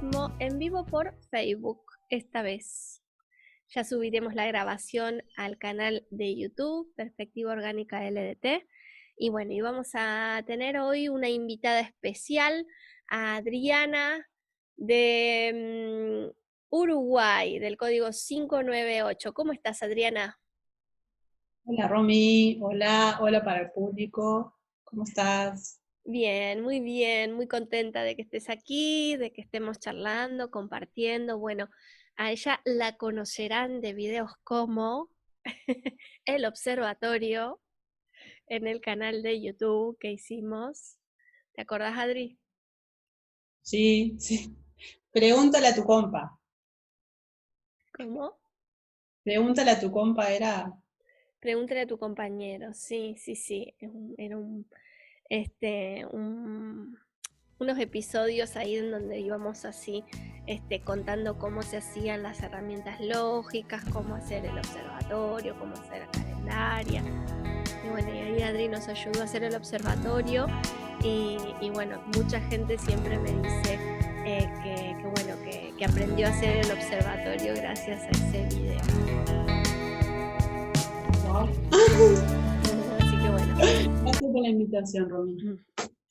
algoritmo en vivo por Facebook esta vez. Ya subiremos la grabación al canal de YouTube, Perspectiva Orgánica LDT. Y bueno, y vamos a tener hoy una invitada especial, a Adriana de Uruguay, del código 598. ¿Cómo estás, Adriana? Hola Romy, hola para el público, ¿cómo estás? Bien, muy contenta de que estés aquí, de que estemos charlando, compartiendo. Bueno, a ella la conocerán de videos como El Observatorio en el canal de YouTube que hicimos. ¿Te acordás, Adri? Sí, sí. Pregúntale a tu compa, ¿Cómo? pregúntale a tu compa, era, Pregúntale a tu compañero. Sí, sí, sí. Era unos episodios ahí en donde íbamos así contando cómo se hacían las herramientas lógicas, cómo hacer el observatorio, cómo hacer la calendaria. Y bueno, y ahí Adri nos ayudó a hacer el observatorio y bueno, mucha gente siempre me dice que bueno, que aprendió a hacer el observatorio gracias a ese video. wow. Así que bueno. Gracias por la invitación, Romy.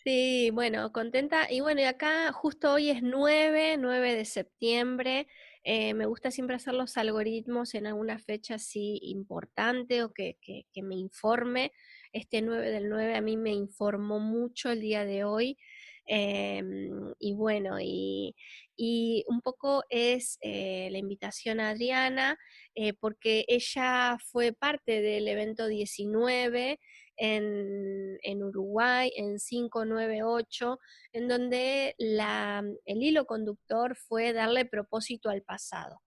Sí, bueno, contenta. Y bueno, y acá justo hoy es 9 de septiembre. Me gusta siempre hacer los algoritmos en alguna fecha así importante o que me informe. Este 9 del 9 a mí me informó mucho el día de hoy. Y bueno, y un poco es la invitación a Adriana, porque ella fue parte del evento 19 en Uruguay, en 598, en donde el hilo conductor fue darle propósito al pasado.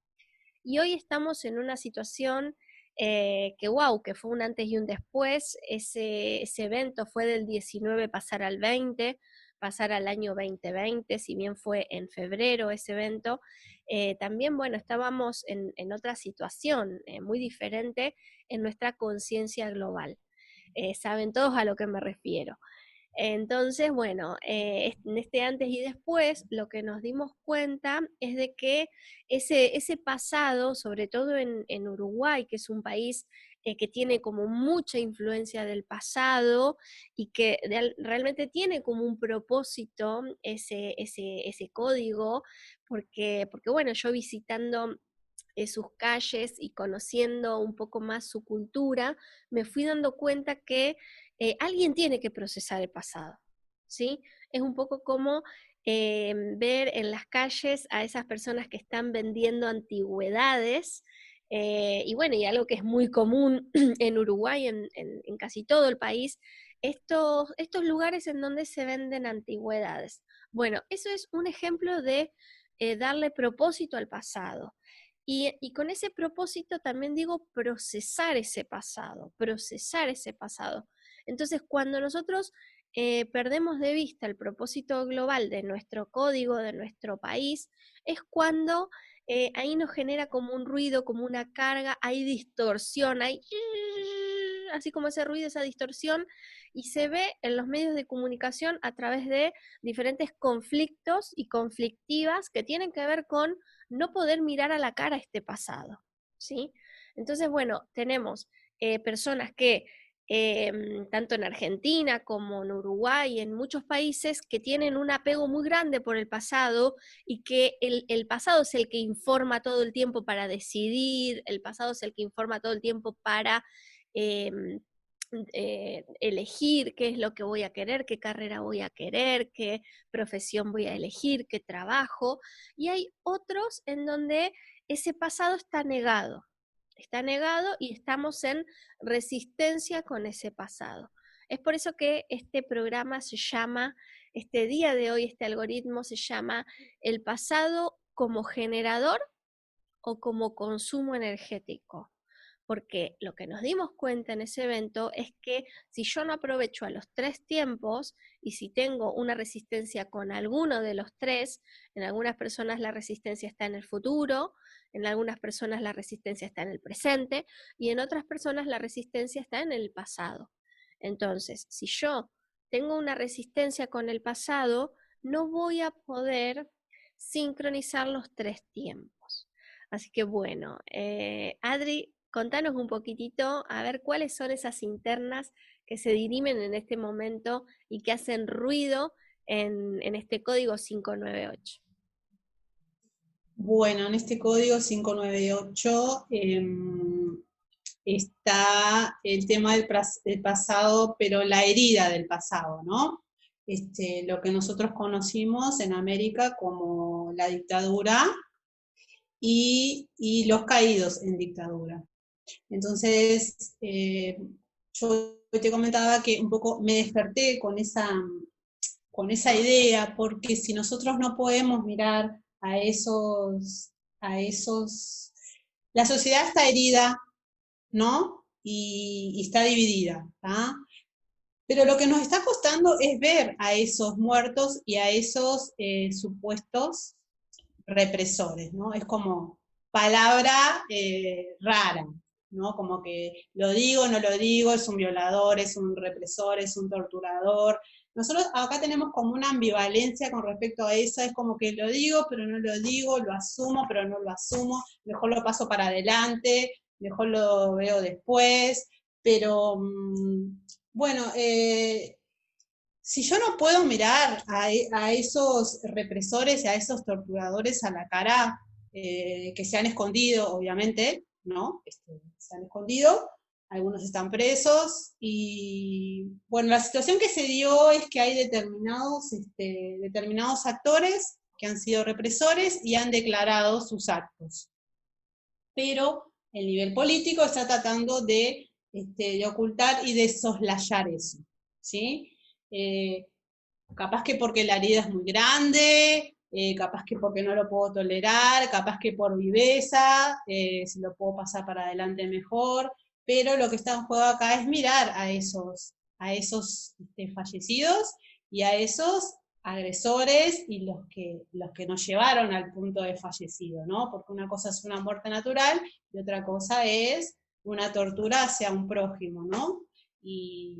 Y hoy estamos en una situación que, wow, que fue un antes y un después. Ese evento fue del 19 pasar al 20, pasar al año 2020, si bien fue en febrero ese evento, también, bueno, estábamos en otra situación muy diferente en nuestra conciencia global. Saben todos a lo que me refiero. Entonces, bueno, en este antes y después, lo que nos dimos cuenta es de que ese pasado, sobre todo en Uruguay, que es un país que tiene como mucha influencia del pasado y que realmente tiene como un propósito ese código, porque bueno, yo visitando sus calles y conociendo un poco más su cultura, me fui dando cuenta que alguien tiene que procesar el pasado, ¿sí? Es un poco como ver en las calles a esas personas que están vendiendo antigüedades, y bueno, y algo que es muy común en Uruguay, en casi todo el país, estos lugares en donde se venden antigüedades. Bueno, eso es un ejemplo de darle propósito al pasado. Y con ese propósito también digo procesar ese pasado, procesar ese pasado. Entonces, cuando nosotros perdemos de vista el propósito global de nuestro código, de nuestro país, es cuando ahí nos genera como un ruido, como una carga, hay distorsión, hay así como ese ruido, esa distorsión, y se ve en los medios de comunicación a través de diferentes conflictos y conflictivas que tienen que ver con no poder mirar a la cara este pasado, ¿sí? Entonces, bueno, tenemos personas que tanto en Argentina como en Uruguay, en muchos países que tienen un apego muy grande por el pasado y que el pasado es el que informa todo el tiempo para decidir, el pasado es el que informa todo el tiempo para eh, elegir qué es lo que voy a querer, qué carrera voy a querer, qué profesión voy a elegir, qué trabajo. Y hay otros en donde ese pasado está negado y estamos en resistencia con ese pasado. Es por eso que este programa se llama, este día de hoy, este algoritmo se llama el pasado como generador o como consumo energético. Porque lo que nos dimos cuenta en ese evento es que si yo no aprovecho a los tres tiempos y si tengo una resistencia con alguno de los tres, en algunas personas la resistencia está en el futuro, en algunas personas la resistencia está en el presente y en otras personas la resistencia está en el pasado. Entonces, si yo tengo una resistencia con el pasado, no voy a poder sincronizar los tres tiempos. Así que bueno, Adri, contanos un poquitito, a ver cuáles son esas internas que se dirimen en este momento y que hacen ruido en este código 598. Bueno, en este código 598 está el tema del pasado, pero la herida del pasado, ¿no? Lo que nosotros conocimos en América como la dictadura y los caídos en dictadura. Entonces, yo te comentaba que un poco me desperté con esa idea, porque si nosotros no podemos mirar a esos, la sociedad está herida, ¿no? Y está dividida, ¿tá? Pero lo que nos está costando es ver a esos muertos y a esos supuestos represores, ¿no? Es como palabra rara, ¿no? Como que lo digo, no lo digo, es un violador, es un represor, es un torturador. Nosotros acá tenemos como una ambivalencia con respecto a eso, es como que lo digo, pero no lo digo, lo asumo, pero no lo asumo, mejor lo paso para adelante, mejor lo veo después, pero bueno, si yo no puedo mirar a esos represores y a esos torturadores a la cara, que se han escondido, obviamente, ¿no? Se han escondido, algunos están presos, y bueno, la situación que se dio es que hay determinados actores que han sido represores y han declarado sus actos. Pero el nivel político está tratando de ocultar y de soslayar eso, ¿sí? Capaz que porque la herida es muy grande, capaz que porque no lo puedo tolerar, capaz que por viveza, si lo puedo pasar para adelante mejor, pero lo que está en juego acá es mirar a esos fallecidos y a esos agresores y los que nos llevaron al punto de fallecido, ¿no? Porque una cosa es una muerte natural y otra cosa es una tortura hacia un prójimo, ¿no? Y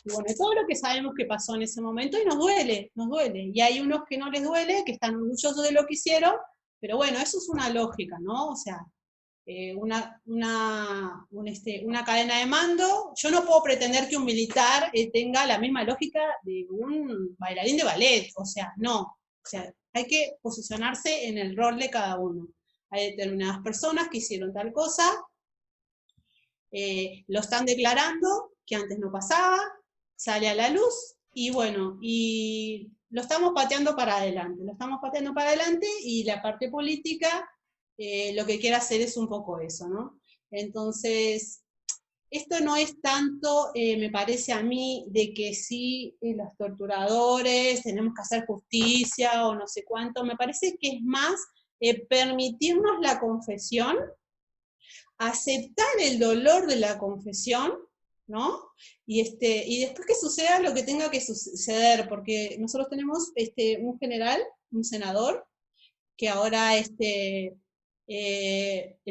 bueno, todo lo que sabemos que pasó en ese momento y nos duele, nos duele. Y hay unos que no les duele, que están orgullosos de lo que hicieron, pero bueno, eso es una lógica, ¿no? O sea, una cadena de mando, yo no puedo pretender que un militar tenga la misma lógica de un bailarín de ballet, o sea, no. O sea, hay que posicionarse en el rol de cada uno. Hay determinadas personas que hicieron tal cosa, lo están declarando, que antes no pasaba, sale a la luz, y bueno, y lo estamos pateando para adelante, y la parte política lo que quiere hacer es un poco eso, ¿no? Entonces, esto no es tanto, me parece a mí, de que sí, los torturadores, tenemos que hacer justicia o no sé cuánto, me parece que es más permitirnos la confesión, aceptar el dolor de la confesión, ¿no? Y después que suceda lo que tenga que suceder, porque nosotros tenemos un general, un senador, que ahora el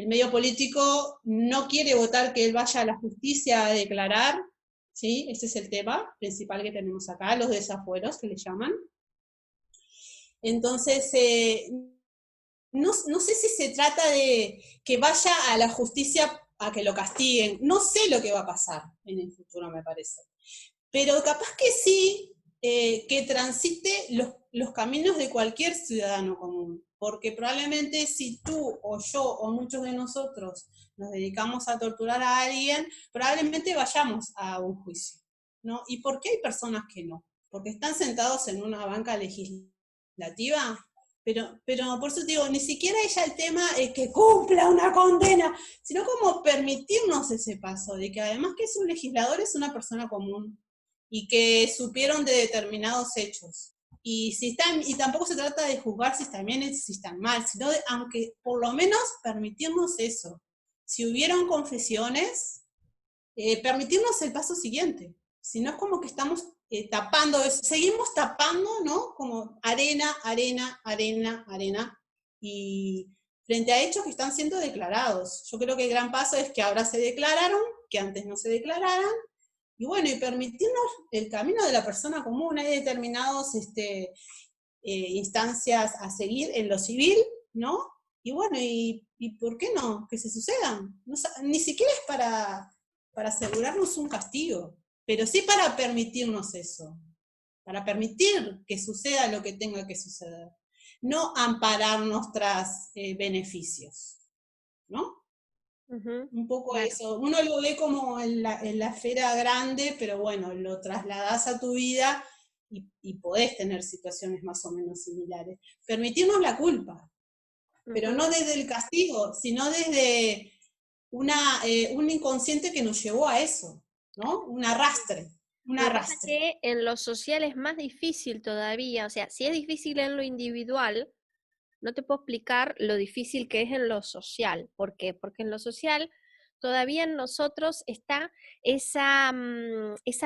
medio político no quiere votar que él vaya a la justicia a declarar, ¿sí? Ese es el tema principal que tenemos acá, los desafueros que le llaman. Entonces, no sé si se trata de que vaya a la justicia a que lo castiguen, no sé lo que va a pasar en el futuro, me parece. Pero capaz que sí, que transite los caminos de cualquier ciudadano común, porque probablemente si tú o yo o muchos de nosotros nos dedicamos a torturar a alguien, probablemente vayamos a un juicio, ¿no? ¿Y por qué hay personas que no? Porque están sentados en una banca legislativa, pero por eso te digo, ni siquiera ella el tema es que cumpla una condena, sino como permitirnos ese paso, de que además que es un legislador, es una persona común, y que supieron de determinados hechos. Y tampoco se trata de juzgar si están bien, si están mal, sino de, aunque por lo menos permitirnos eso. Si hubieron confesiones, permitirnos el paso siguiente. Si no es como que estamos tapando eso, seguimos tapando, ¿no? Como arena, arena, arena, arena, y frente a hechos que están siendo declarados. Yo creo que el gran paso es que ahora se declararon, que antes no se declararan, y bueno, y permitirnos el camino de la persona común. Hay determinados instancias a seguir en lo civil, ¿no? Y bueno, ¿y por qué no? Que se sucedan. No, ni siquiera es para asegurarnos un castigo, pero sí para permitirnos eso, para permitir que suceda lo que tenga que suceder, no ampararnos tras beneficios, ¿no? Ujú, Un poco claro. eso. Uno lo ve como en la esfera grande, pero bueno, lo trasladás a tu vida y podés tener situaciones más o menos similares. Permitirnos la culpa, pero Ujú. no desde el castigo, sino desde un inconsciente que nos llevó a eso, ¿no? Un arrastre, un Lo que pasa arrastre. que en lo social es más difícil todavía, o sea, si es difícil en lo individual, no te puedo explicar lo difícil que es en lo social. ¿Por qué? Porque en lo social todavía en nosotros está esa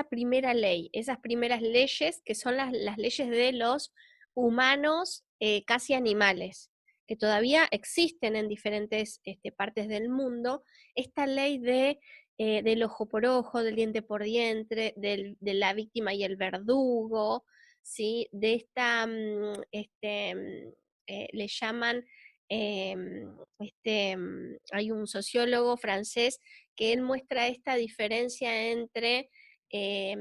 primera ley, esas primeras leyes que son las leyes de los humanos casi animales, que todavía existen en diferentes partes del mundo. Esta ley del ojo por ojo, del diente por diente, de la víctima y el verdugo, ¿sí? De le llaman, eh, hay un sociólogo francés que él muestra esta diferencia entre eh,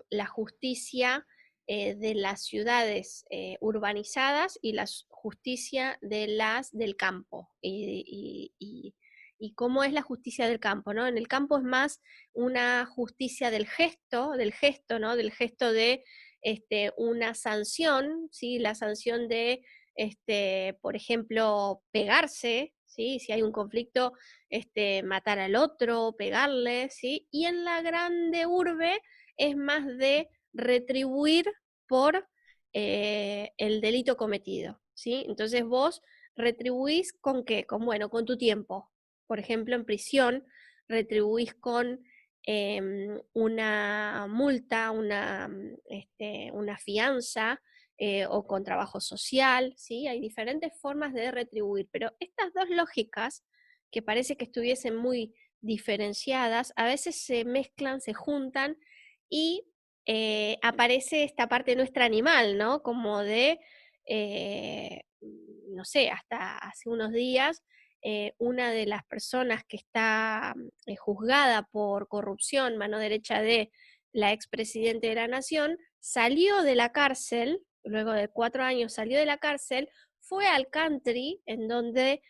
la justicia de las ciudades urbanizadas y la justicia del campo. Y cómo es la justicia del campo, ¿no? En el campo es más una justicia del gesto, ¿no? Del gesto de una sanción, ¿sí? La sanción de, por ejemplo, pegarse, ¿sí? Si hay un conflicto, matar al otro, pegarle, ¿sí? Y en la grande urbe es más de retribuir por el delito cometido, ¿sí? Entonces vos retribuís con qué, con, bueno, con tu tiempo. Por ejemplo, en prisión retribuís con una multa, una fianza o con trabajo social, ¿sí? Hay diferentes formas de retribuir, pero estas dos lógicas, que parece que estuviesen muy diferenciadas, a veces se mezclan, se juntan y aparece esta parte nuestra animal, ¿no? Como de, no sé, hasta hace unos días una de las personas que está juzgada por corrupción, mano derecha de la expresidente de la Nación, salió de la cárcel, luego de 4 años salió de la cárcel, fue al country en donde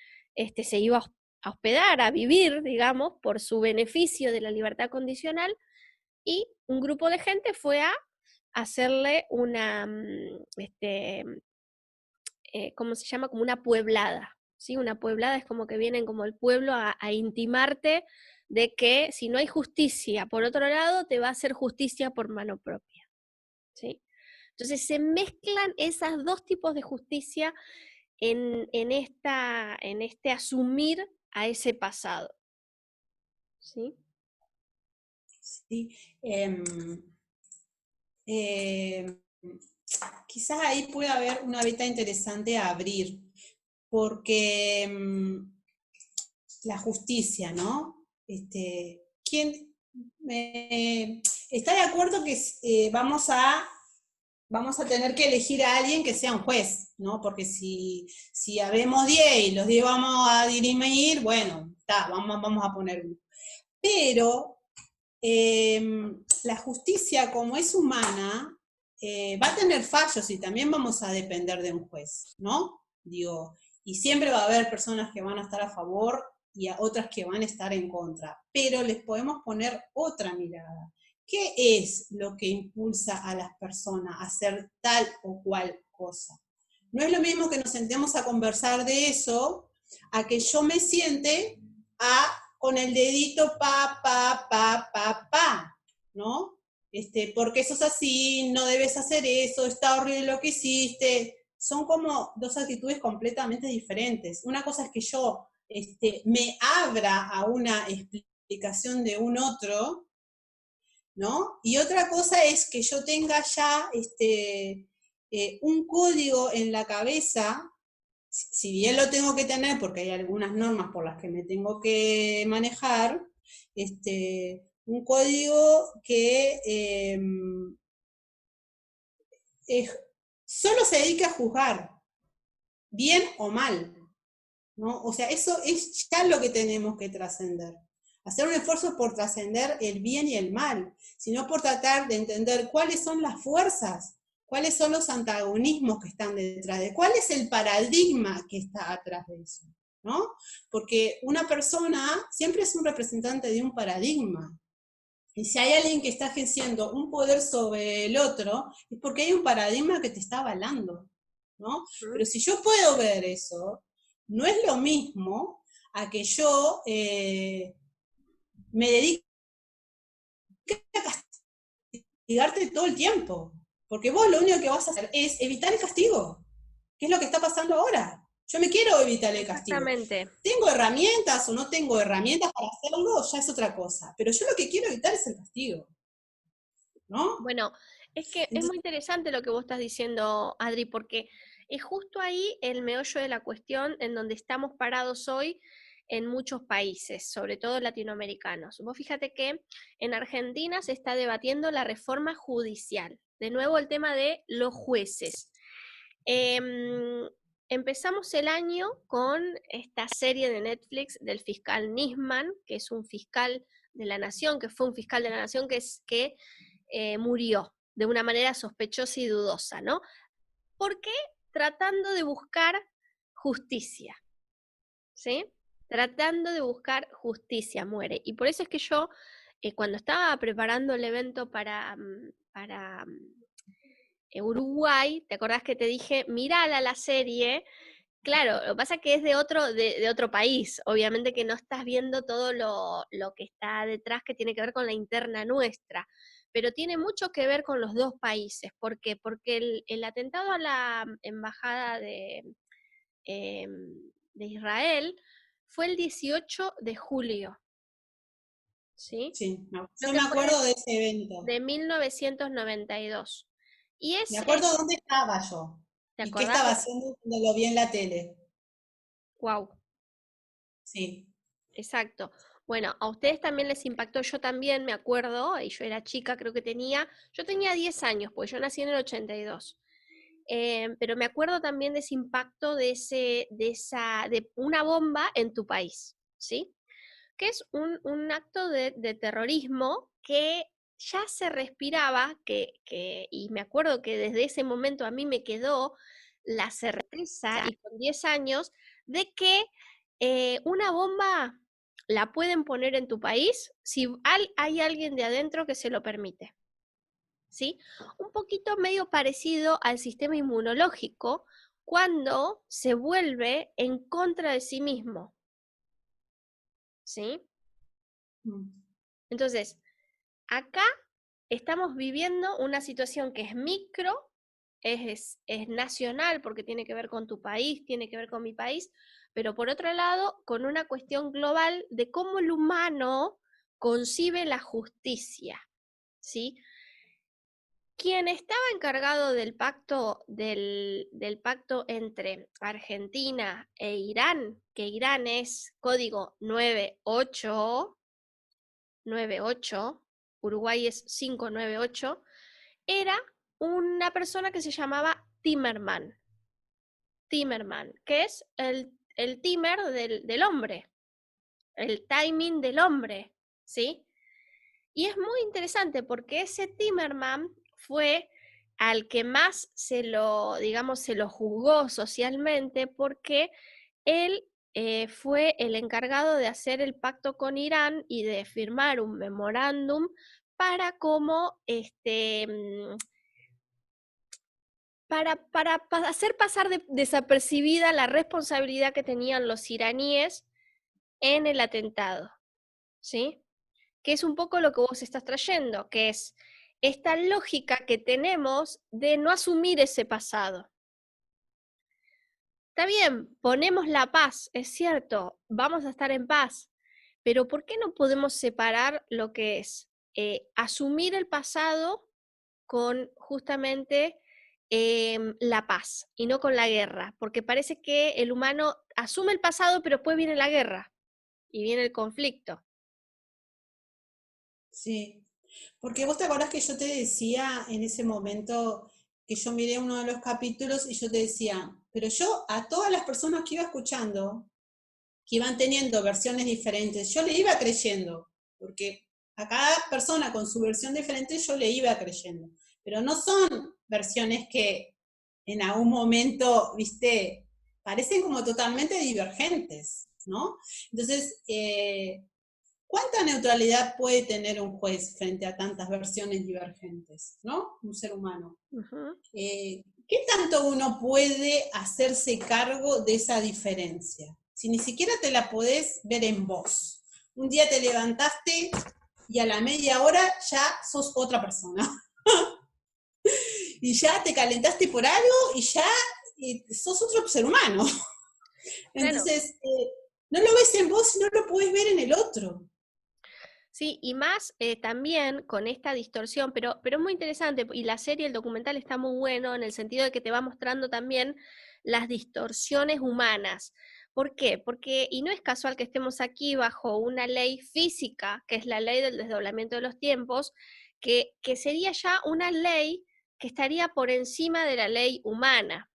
se iba a hospedar, a vivir, digamos, por su beneficio de la libertad condicional, y un grupo de gente fue a hacerle ¿cómo se llama? Como una pueblada, ¿sí? Una pueblada es como que vienen como el pueblo a intimarte de que si no hay justicia por otro lado, te va a hacer justicia por mano propia, ¿sí? Entonces se mezclan esos dos tipos de justicia en este asumir a ese pasado, ¿sí? Sí. Em, eh, Quizás ahí puede haber una beta interesante a abrir, porque la justicia, ¿no? ¿Quién está de acuerdo que vamos a tener que elegir a alguien que sea un juez, ¿no? Porque si habemos 10 y los 10 vamos a dirimir, bueno, vamos a poner uno. Pero la justicia, como es humana, va a tener fallos y también vamos a depender de un juez, ¿no? Digo, y siempre va a haber personas que van a estar a favor y a otras que van a estar en contra, pero les podemos poner otra mirada. ¿Qué es lo que impulsa a las personas a hacer tal o cual cosa? No es lo mismo que nos sentemos a conversar de eso, a que yo me siente con el dedito ¿no? Porque sos así, no debes hacer eso, está horrible lo que hiciste. Son como dos actitudes completamente diferentes. Una cosa es que yo me abra a una explicación de un otro, ¿no? Y otra cosa es que yo tenga ya un código en la cabeza, si bien lo tengo que tener porque hay algunas normas por las que me tengo que manejar, un código que es solo se dedique a juzgar, bien o mal, ¿no? O sea, eso es ya lo que tenemos que trascender. Hacer un esfuerzo por trascender el bien y el mal, sino por tratar de entender cuáles son las fuerzas, cuáles son los antagonismos que están detrás de, cuál es el paradigma que está atrás de eso, ¿no? Porque una persona siempre es un representante de un paradigma. Y si hay alguien que está ejerciendo un poder sobre el otro, es porque hay un paradigma que te está avalando, ¿no? ¿Mm? Pero si yo puedo ver eso, no es lo mismo a que yo me dedique a castigarte todo el tiempo. Porque vos lo único que vas a hacer es evitar el castigo, que es lo que está pasando ahora. Yo me quiero evitar el castigo. Exactamente. ¿Tengo herramientas o no tengo herramientas para hacerlo? Ya es otra cosa. Pero yo lo que quiero evitar es el castigo, ¿no? Bueno, es que es muy Entonces, interesante lo que vos estás diciendo, Adri, porque es justo ahí el meollo de la cuestión en donde estamos parados hoy en muchos países, sobre todo latinoamericanos. Vos fíjate que en Argentina se está debatiendo la reforma judicial. De nuevo el tema de los jueces. Em, Empezamos el año con esta serie de Netflix del fiscal Nisman, que es un fiscal de la nación, que fue un fiscal de la nación que murió de una manera sospechosa y dudosa, ¿no? ¿Por qué? Tratando de buscar justicia, ¿sí? Tratando de buscar justicia, muere. Y por eso es que yo, cuando estaba preparando el evento para Uruguay, ¿te acordás que te dije, mirala la serie? Claro, lo que pasa es que es de otro país, obviamente que no estás viendo todo lo que está detrás que tiene que ver con la interna nuestra, pero tiene mucho que ver con los dos países. ¿Por qué? Porque el atentado a la embajada eh, de Israel fue el 18 de julio, ¿sí? sí, Creo yo que me fue acuerdo de ese evento. de 1992. Y Me es, acuerdo dónde estaba yo ¿te y qué acordás estaba de? haciendo cuando lo vi en la tele. Wow. Sí, Exacto. Bueno, a ustedes también les impactó, yo también me acuerdo, y yo era chica, creo que yo tenía 10 años, pues yo nací en el 82. Pero me acuerdo también de ese impacto de una bomba en tu país, ¿sí? Que es un acto de terrorismo que ya se respiraba, y me acuerdo que desde ese momento a mí me quedó la certeza, y con 10 años, de que una bomba la pueden poner en tu país si hay alguien de adentro que se lo permite, ¿sí? Un poquito medio parecido al sistema inmunológico cuando se vuelve en contra de sí mismo, ¿sí? mm, Entonces, acá estamos viviendo una situación que es micro, es nacional porque tiene que ver con tu país, tiene que ver con mi país, pero por otro lado, con una cuestión global de cómo el humano concibe la justicia, ¿sí? Quien estaba encargado del pacto entre Argentina e Irán, que Irán es código 98, Uruguay es 598, era una persona que se llamaba Timerman, que es el timer del hombre, el timing del hombre, ¿sí? Y es muy interesante porque ese Timerman fue al que más digamos, se lo juzgó socialmente porque él fue el encargado de hacer el pacto con Irán y de firmar un memorándum para como para hacer pasar desapercibida la responsabilidad que tenían los iraníes en el atentado, ¿sí? Que es un poco lo que vos estás trayendo, que es esta lógica que tenemos de no asumir ese pasado. Está bien, ponemos la paz, es cierto, vamos a estar en paz, pero ¿por qué no podemos separar lo que es asumir el pasado con justamente la paz y no con la guerra? Porque parece que el humano asume el pasado, pero después viene la guerra y viene el conflicto. sí. Porque vos te acordás que yo te decía en ese momento que yo miré uno de los capítulos y yo te decía, pero yo a todas las personas que iba escuchando, que iban teniendo versiones diferentes, yo le iba creyendo, porque a cada persona con su versión diferente yo le iba creyendo, pero no son versiones que en algún momento, viste, parecen como totalmente divergentes, ¿no? Entonces, ¿cuánta neutralidad puede tener un juez frente a tantas versiones divergentes, ¿no? Un ser humano. Ujú. ¿Qué tanto uno puede hacerse cargo de esa diferencia? Si ni siquiera te la podés ver en vos. Un día te levantaste y a la media hora ya sos otra persona. Y ya te calentaste por algo y ya sos otro ser humano. Claro. Entonces, no lo ves en vos y no lo podés ver en el otro. Sí, y más también con esta distorsión, pero es muy interesante, y la serie, el documental está muy bueno en el sentido de que te va mostrando también las distorsiones humanas. ¿Por qué? Porque, y no es casual que estemos aquí bajo una ley física, que es la ley del desdoblamiento de los tiempos, que sería ya una ley que estaría por encima de la ley humana,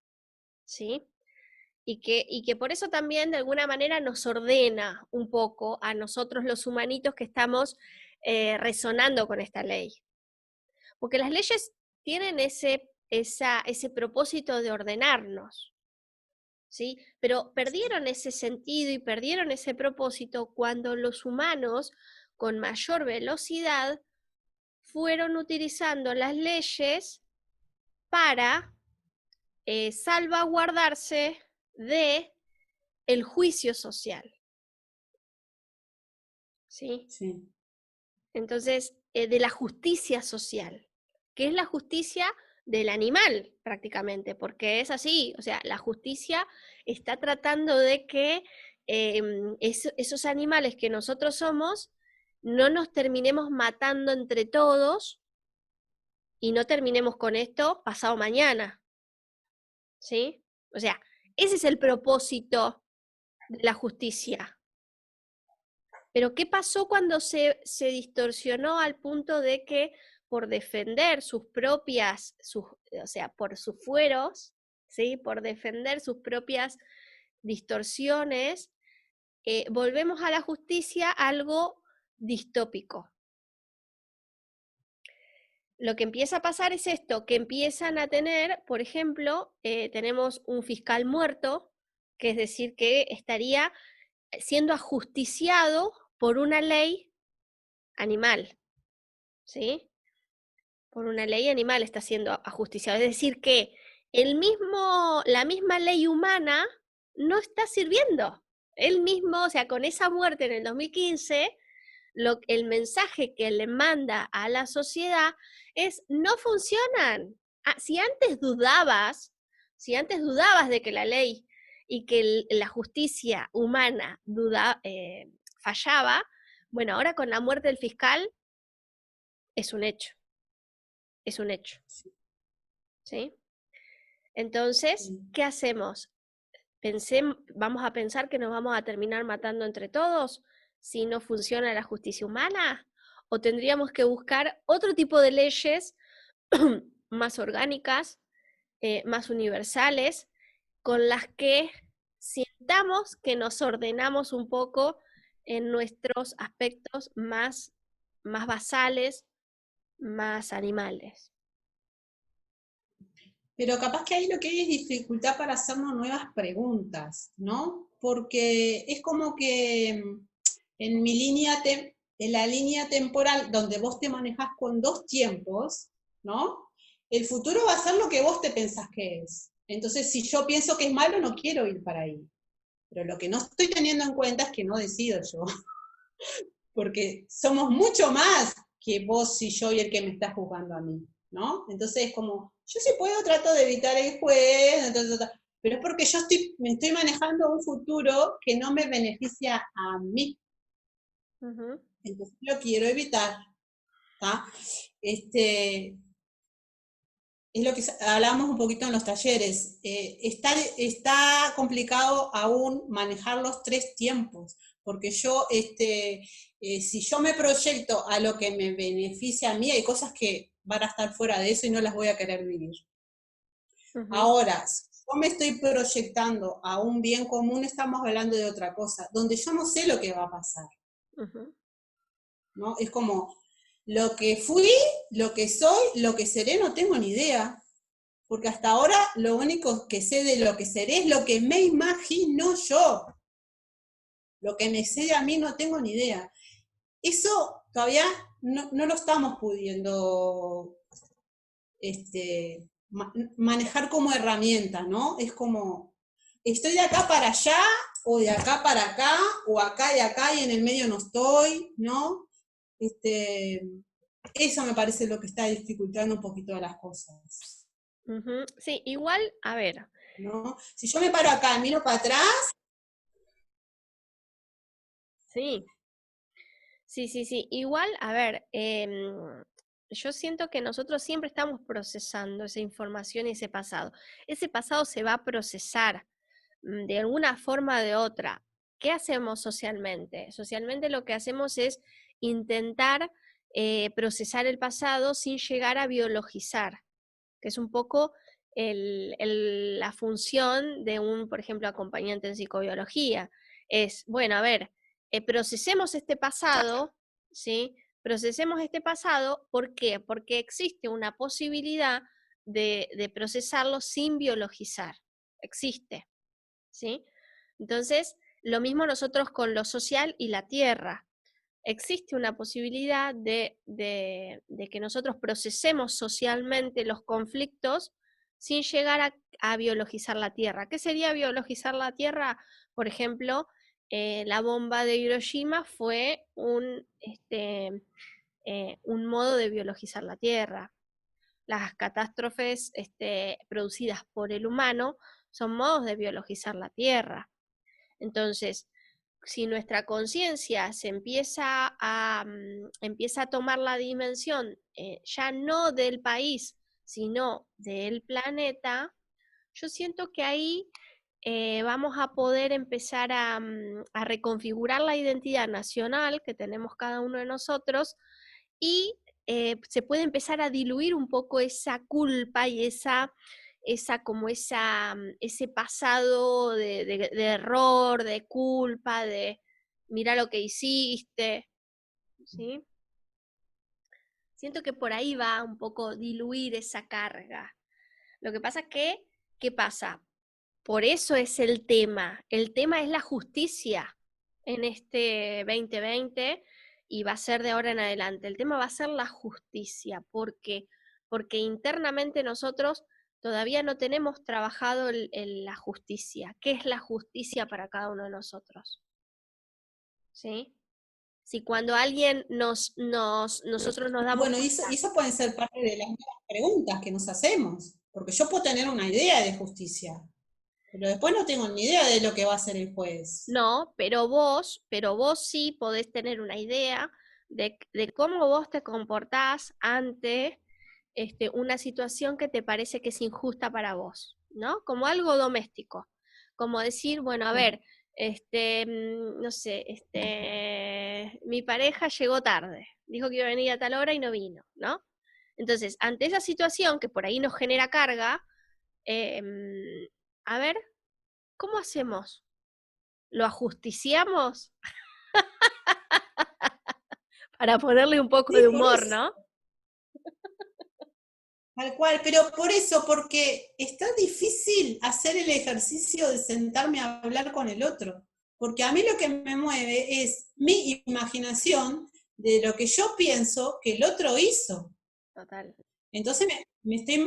¿sí? Y que por eso también de alguna manera nos ordena un poco a nosotros los humanitos que estamos resonando con esta ley. Porque las leyes tienen ese propósito de ordenarnos, ¿sí? Pero perdieron ese sentido y perdieron ese propósito cuando los humanos con mayor velocidad fueron utilizando las leyes para salvaguardarse de el juicio social, ¿sí? Sí. Entonces, de la justicia social, que es la justicia del animal prácticamente, porque es así, o sea, la justicia está tratando de que esos animales que nosotros somos no nos terminemos matando entre todos y no terminemos con esto pasado mañana, ¿sí? O sea, ese es el propósito de la justicia. Pero ¿qué pasó cuando se distorsionó al punto de que por defender sus propias, o sea, por sus fueros, ¿sí? Por defender sus propias distorsiones, volvemos a la justicia algo distópico? Lo que empieza a pasar es esto, que empiezan a tener, por ejemplo, tenemos un fiscal muerto, que es decir, que estaría siendo ajusticiado por una ley animal, ¿sí? Por una ley animal está siendo ajusticiado. Es decir, que la misma ley humana no está sirviendo. Él mismo, o sea, con esa muerte en el 2015, el mensaje que le manda a la sociedad es: no funcionan. Si antes dudabas de que la ley y que la justicia humana fallaba, bueno, ahora con la muerte del fiscal es un hecho, es un hecho, ¿sí? Entonces, Sí. ¿qué hacemos? ¿Vamos a pensar que nos vamos a terminar matando entre todos si no funciona la justicia humana? ¿O tendríamos que buscar otro tipo de leyes más orgánicas, más universales, con las que sintamos que nos ordenamos un poco en nuestros aspectos más basales, más animales? Pero capaz que ahí lo que hay es dificultad para hacernos nuevas preguntas, ¿no? Porque es como que en en la línea temporal donde vos te manejás con dos tiempos, ¿no? El futuro va a ser lo que vos te pensás que es. Entonces, si yo pienso que es malo, no quiero ir para ahí. Pero lo que no estoy teniendo en cuenta es que no decido yo, porque somos mucho más que vos y yo y el que me está juzgando a mí, ¿no? Entonces, como, yo sí puedo, trato de evitar el juez, pero es porque me estoy manejando un futuro que no me beneficia a mí, Ujú. entonces lo quiero evitar, ¿tá? Este, es lo que hablábamos un poquito en los talleres. Está complicado aún manejar los tres tiempos, porque si yo me proyecto a lo que me beneficia a mí, hay cosas que van a estar fuera de eso y no las voy a querer vivir. Ujú, Ahora, si yo me estoy proyectando a un bien común, estamos hablando de otra cosa, donde yo no sé lo que va a pasar, ujú, ¿no? Es como, lo que fui, lo que soy, lo que seré, no tengo ni idea. Porque hasta ahora lo único que sé de lo que seré es lo que me imagino yo. Lo que me sé de a mí no tengo ni idea. Eso todavía no lo estamos pudiendo manejar como herramienta, ¿no? Es como, estoy de acá para allá, o de acá para acá, o acá y acá, y en el medio no estoy, ¿no? Este, eso me parece lo que está dificultando un poquito las cosas, ujú. Sí, igual, a ver, ¿no? Si yo me paro acá y miro para atrás, sí, sí, sí, sí. Igual, a ver, yo siento que nosotros siempre estamos procesando esa información y ese pasado. Ese pasado se va a procesar de alguna forma o de otra. ¿Qué hacemos socialmente? Socialmente lo que hacemos es intentar procesar el pasado sin llegar a biologizar, que es un poco la función de un, por ejemplo, acompañante en psicobiología. Es, bueno, a ver, procesemos este pasado, ¿sí? Procesemos este pasado, ¿por qué? Porque existe una posibilidad de procesarlo sin biologizar. Existe, ¿sí? Entonces, lo mismo nosotros con lo social y la tierra. Existe una posibilidad de que nosotros procesemos socialmente los conflictos sin llegar a biologizar la tierra. ¿Qué sería biologizar la tierra? Por ejemplo, la bomba de Hiroshima fue un modo de biologizar la tierra. Las catástrofes producidas por el humano son modos de biologizar la tierra. Entonces, si nuestra conciencia se empieza a tomar la dimensión ya no del país, sino del planeta, yo siento que ahí vamos a poder empezar a reconfigurar la identidad nacional que tenemos cada uno de nosotros y se puede empezar a diluir un poco esa culpa y ese pasado de error, de culpa, de mira lo que hiciste, ¿sí? Siento que por ahí va un poco diluir esa carga. Lo que pasa es que, ¿qué pasa? Por eso es el tema es la justicia en este 2020 y va a ser de ahora en adelante. El tema va a ser la justicia, porque internamente nosotros todavía no tenemos trabajado la justicia. ¿Qué es la justicia para cada uno de nosotros? ¿Sí? Si cuando alguien nosotros nos damos bueno, cuenta, y eso pueden ser parte de las nuevas preguntas que nos hacemos, porque yo puedo tener una idea de justicia, pero después no tengo ni idea de lo que va a hacer el juez. no, pero vos sí podés tener una idea de cómo vos te comportás ante una situación que te parece que es injusta para vos, ¿no? Como algo doméstico. Como decir, bueno, a Sí. ver, no sé, mi pareja llegó tarde, dijo que iba a venir a tal hora y no vino, ¿no? Entonces, ante esa situación que por ahí nos genera carga, a ver, ¿cómo hacemos? ¿Lo ajusticiamos? Para ponerle un poco de Sí, por humor, eso, ¿no? tal cual, pero por eso, porque está difícil hacer el ejercicio de sentarme a hablar con el otro, porque a mí lo que me mueve es mi imaginación de lo que yo pienso que el otro hizo. Total. Entonces me estoy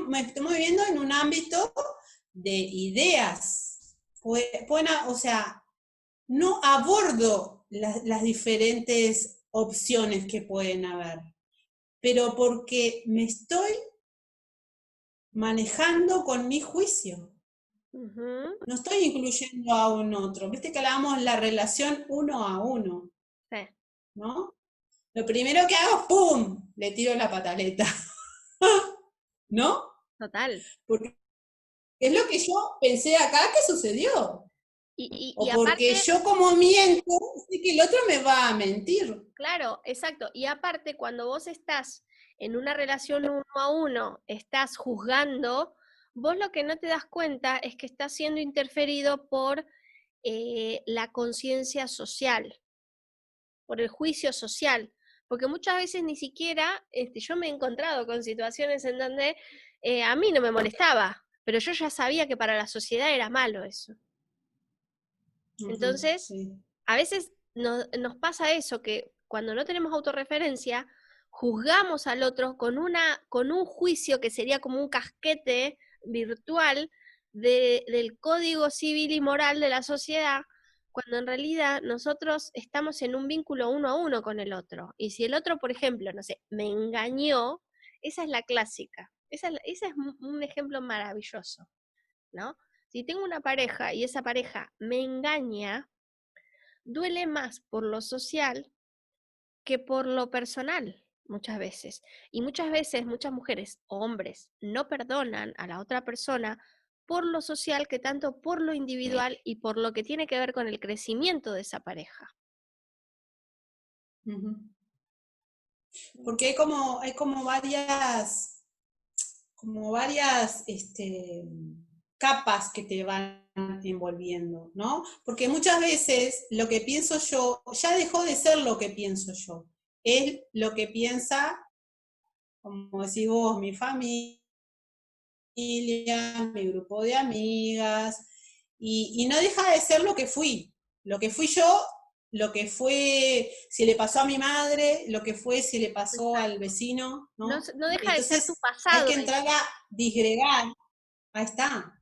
moviendo en un ámbito de ideas. O sea, no abordo las diferentes opciones que pueden haber, pero porque me estoy manejando con mi juicio. Ujú, No estoy incluyendo a un otro. Viste que hablábamos la relación uno a uno, sí, ¿no? Lo primero que hago, ¡pum! Le tiro la pataleta, ¿no? total. Porque es lo que yo pensé acá que sucedió. Y O porque aparte, yo como miento, sé que el otro me va a mentir. claro, exacto. Y aparte, cuando vos estás en una relación uno a uno, estás juzgando, vos lo que no te das cuenta es que está siendo interferido por la conciencia social, por el juicio social, porque muchas veces ni siquiera, yo me he encontrado con situaciones en donde a mí no me molestaba, pero yo ya sabía que para la sociedad era malo eso. Ujú, Entonces, sí. a veces nos pasa eso, que cuando no tenemos autorreferencia, juzgamos al otro con un juicio que sería como un casquete virtual del código civil y moral de la sociedad, cuando en realidad nosotros estamos en un vínculo uno a uno con el otro. Y si el otro, por ejemplo, no sé, me engañó, esa es la clásica. Esa es un ejemplo maravilloso, ¿no? Si tengo una pareja y esa pareja me engaña, duele más por lo social que por lo personal, muchas veces. Y muchas veces, muchas mujeres o hombres no perdonan a la otra persona por lo social que tanto por lo individual y por lo que tiene que ver con el crecimiento de esa pareja. Ujú. Porque hay como varias capas que te van envolviendo, ¿no? Porque muchas veces lo que pienso yo ya dejó de ser lo que pienso yo. Es lo que piensa, como decís vos, mi familia, mi grupo de amigas, y no deja de ser lo que fui. Lo que fui yo, lo que fue si le pasó a mi madre, lo que fue si le pasó al Exacto. vecino, No, ¿no? no deja de ser tu Entonces hay pasado que entrar eso. a disgregar, ahí está.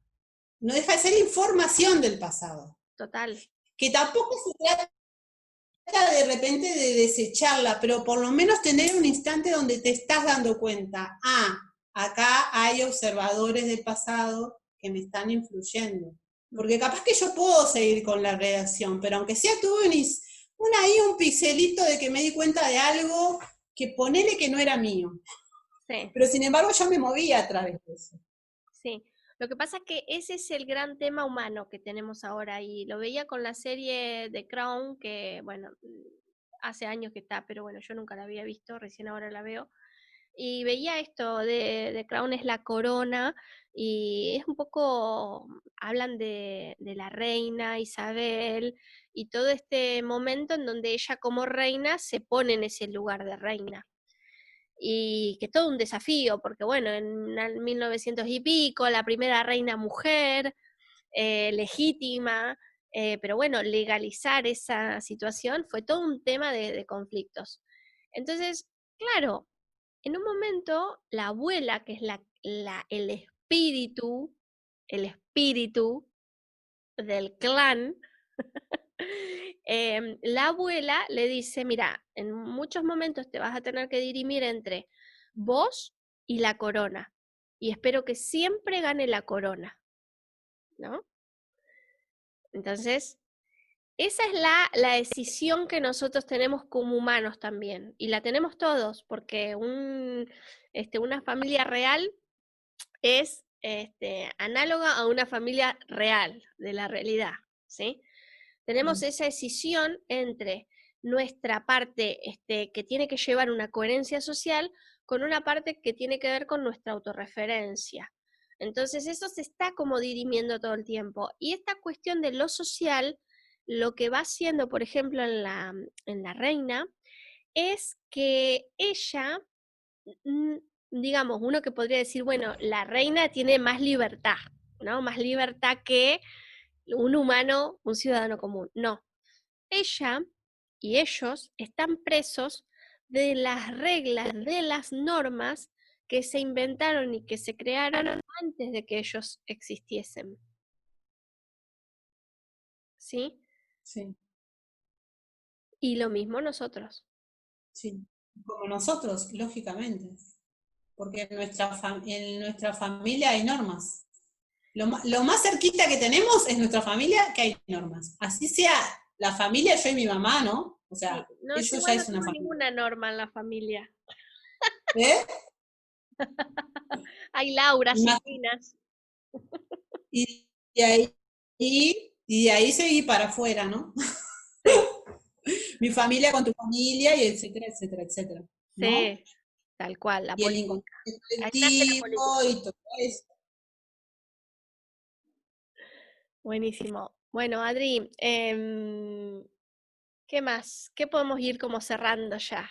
No deja de ser información del pasado. Total. Que tampoco se trata de repente de desecharla, pero por lo menos tener un instante donde te estás dando cuenta, acá hay observadores del pasado que me están influyendo. Porque capaz que yo puedo seguir con la redacción, pero aunque sea tuve ahí un pixelito de que me di cuenta de algo que ponele que no era mío. Sí. Pero sin embargo yo me movía a través de eso. Sí, lo que pasa es que ese es el gran tema humano que tenemos ahora y lo veía con la serie de Crown, que bueno, hace años que está, pero bueno, yo nunca la había visto, recién ahora la veo, y veía esto de Crown es la corona y es un poco, hablan de la reina Isabel y todo este momento en donde ella como reina se pone en ese lugar de reina y que todo un desafío, porque bueno, en el 1900 y pico, la primera reina mujer, legítima, pero bueno, legalizar esa situación fue todo un tema de conflictos. Entonces, claro, en un momento la abuela, que es el espíritu del clan, la abuela le dice, mira, en muchos momentos te vas a tener que dirimir entre vos y la corona. Y espero que siempre gane la corona, ¿no? Entonces, esa es la decisión que nosotros tenemos como humanos también. Y la tenemos todos, porque una familia real es análoga a una familia real, de la realidad, ¿sí? Tenemos esa decisión entre nuestra parte que tiene que llevar una coherencia social con una parte que tiene que ver con nuestra autorreferencia. Entonces eso se está como dirimiendo todo el tiempo. Y esta cuestión de lo social, lo que va haciendo, por ejemplo, en la reina, es que ella, mm, digamos, uno que podría decir, bueno, la reina tiene más libertad, ¿no? Más libertad que un humano, un ciudadano común. No, ella y ellos están presos de las reglas, de las normas que se inventaron y que se crearon antes de que ellos existiesen. ¿Sí? Sí, Y lo mismo nosotros. sí. Como nosotros, lógicamente. Porque en nuestra familia hay normas. Lo más cerquita que tenemos es nuestra familia, que hay normas. Así sea la familia, yo y mi mamá, ¿no? O Sí, sea, no, yo eso ya igual no es una tengo familia. ninguna norma en la familia. ¿Eh? Hay Lauras y Ima- Tinas. Y de ahí, y de ahí seguí para afuera, ¿no? Sí, Mi familia con tu familia, y etcétera, etcétera, etcétera, ¿no? sí, tal cual, la Y el política. inconsciente Ahí nace la colectivo política. y todo eso. Buenísimo. Bueno, Adri, ¿qué más? ¿Qué podemos ir como cerrando ya?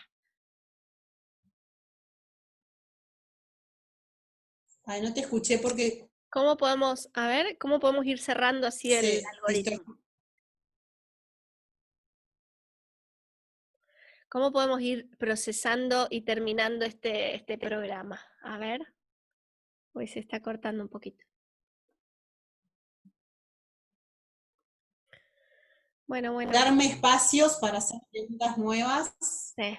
Ay, no te escuché porque ¿Cómo podemos, a ver, cómo podemos ir cerrando así el se algoritmo? ¿Cómo podemos ir procesando y terminando este programa? A ver, hoy se está cortando un poquito. Bueno. darme espacios para hacer preguntas nuevas. Sí,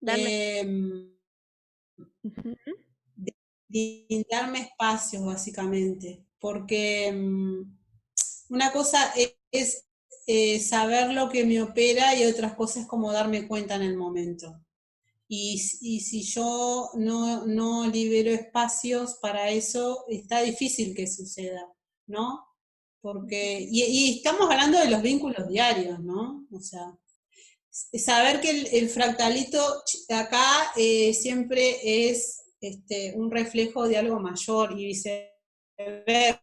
darme. em, Ujú. Darme espacios, básicamente, porque una cosa es saber lo que me opera y otras cosas es como darme cuenta en el momento. Y si yo no libero espacios para eso, está difícil que suceda, ¿no? Porque, y estamos hablando de los vínculos diarios, ¿no? O sea, saber que el fractalito acá siempre es un reflejo de algo mayor y viceversa,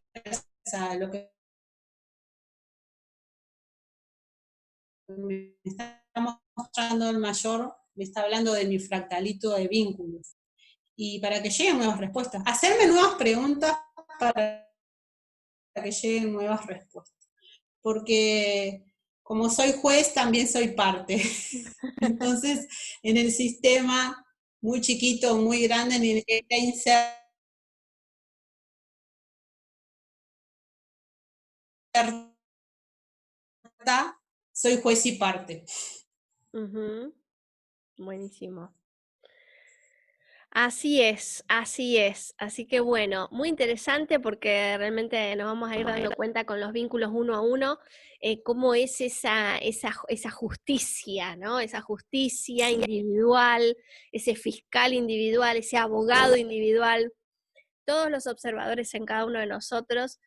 lo que me está mostrando el mayor me está hablando de mi fractalito de vínculos. Y para que lleguen nuevas respuestas, hacerme nuevas preguntas para que lleguen nuevas respuestas. Porque como soy juez, también soy parte. Entonces, en el sistema muy chiquito, muy grande, en el que está inserta, soy juez y parte. Ujú. Buenísimo. Así es, así es. Así que bueno, muy interesante porque realmente nos vamos a ir dando cuenta con los vínculos uno a uno, cómo es esa justicia, ¿no? Esa justicia individual, ese fiscal individual, ese abogado individual, todos los observadores en cada uno de nosotros,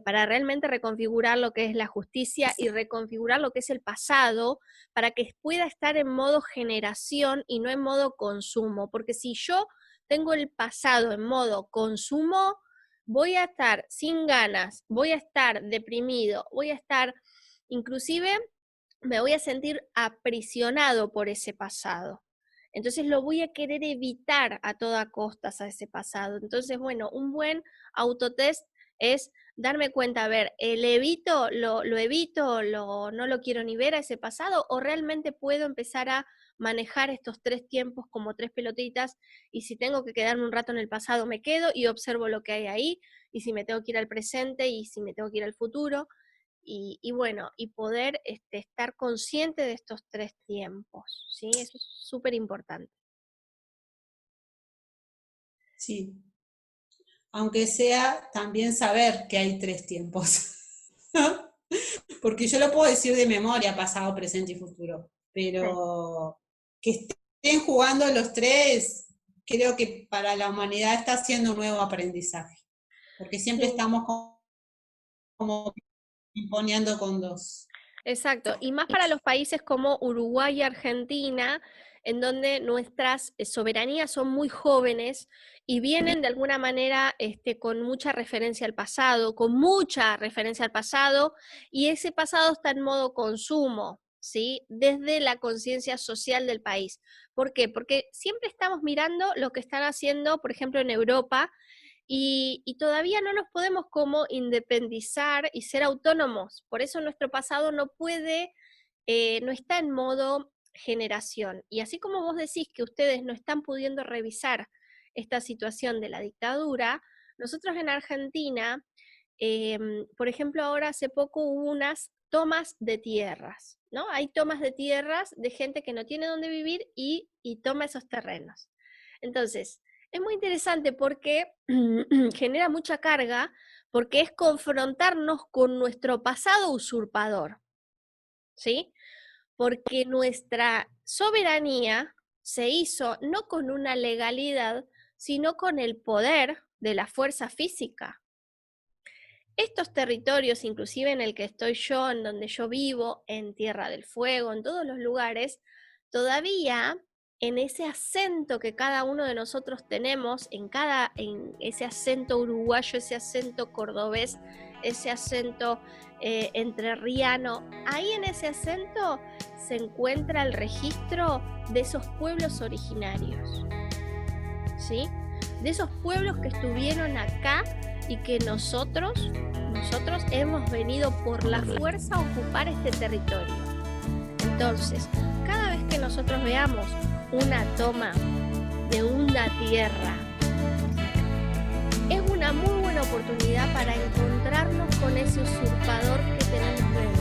para realmente reconfigurar lo que es la justicia y reconfigurar lo que es el pasado, para que pueda estar en modo generación y no en modo consumo, porque si yo tengo el pasado en modo consumo, voy a estar sin ganas, voy a estar deprimido, voy a estar, inclusive me voy a sentir aprisionado por ese pasado. Entonces lo voy a querer evitar a toda costa a ese pasado. Entonces, bueno, un buen autotest es darme cuenta, a ver, lo evito, no lo quiero ni ver a ese pasado, o realmente puedo empezar a manejar estos tres tiempos como tres pelotitas, y si tengo que quedarme un rato en el pasado, me quedo y observo lo que hay ahí, y si me tengo que ir al presente y si me tengo que ir al futuro, y bueno, y poder estar consciente de estos tres tiempos, ¿sí? Eso es súper importante. Sí. Aunque sea también saber que hay tres tiempos. Porque yo lo puedo decir de memoria, pasado, presente y futuro. Sí. Pero que estén jugando los tres, creo que para la humanidad está haciendo un nuevo aprendizaje. Porque siempre Sí. estamos como imponiendo con dos. Exacto, y más para los países como Uruguay y Argentina, en donde nuestras soberanías son muy jóvenes y vienen de alguna manera con mucha referencia al pasado, con mucha referencia al pasado, y ese pasado está en modo consumo, ¿sí? Desde la conciencia social del país. ¿Por qué? Porque siempre estamos mirando lo que están haciendo, por ejemplo, en Europa, y todavía no nos podemos como independizar y ser autónomos. Por eso nuestro pasado no puede, no está en modo generación. Y así como vos decís que ustedes no están pudiendo revisar esta situación de la dictadura, nosotros en Argentina, por ejemplo, ahora hace poco hubo unas tomas de tierras, ¿no? Hay tomas de tierras de gente que no tiene dónde vivir y toma esos terrenos. Entonces, es muy interesante porque genera mucha carga, porque es confrontarnos con nuestro pasado usurpador, ¿sí? Porque nuestra soberanía se hizo no con una legalidad, sino con el poder de la fuerza física. Estos territorios, inclusive en el que estoy yo, en donde yo vivo, en Tierra del Fuego, en todos los lugares, todavía en ese acento que cada uno de nosotros tenemos, en ese acento uruguayo, ese acento cordobés, ese acento entrerriano, ahí en ese acento se encuentra el registro de esos pueblos originarios, ¿sí? De esos pueblos que estuvieron acá y que nosotros hemos venido por la fuerza a ocupar este territorio. Entonces, cada vez que nosotros veamos una toma de una tierra, es una muy buena oportunidad para encontrarnos con ese usurpador que tenemos dentro.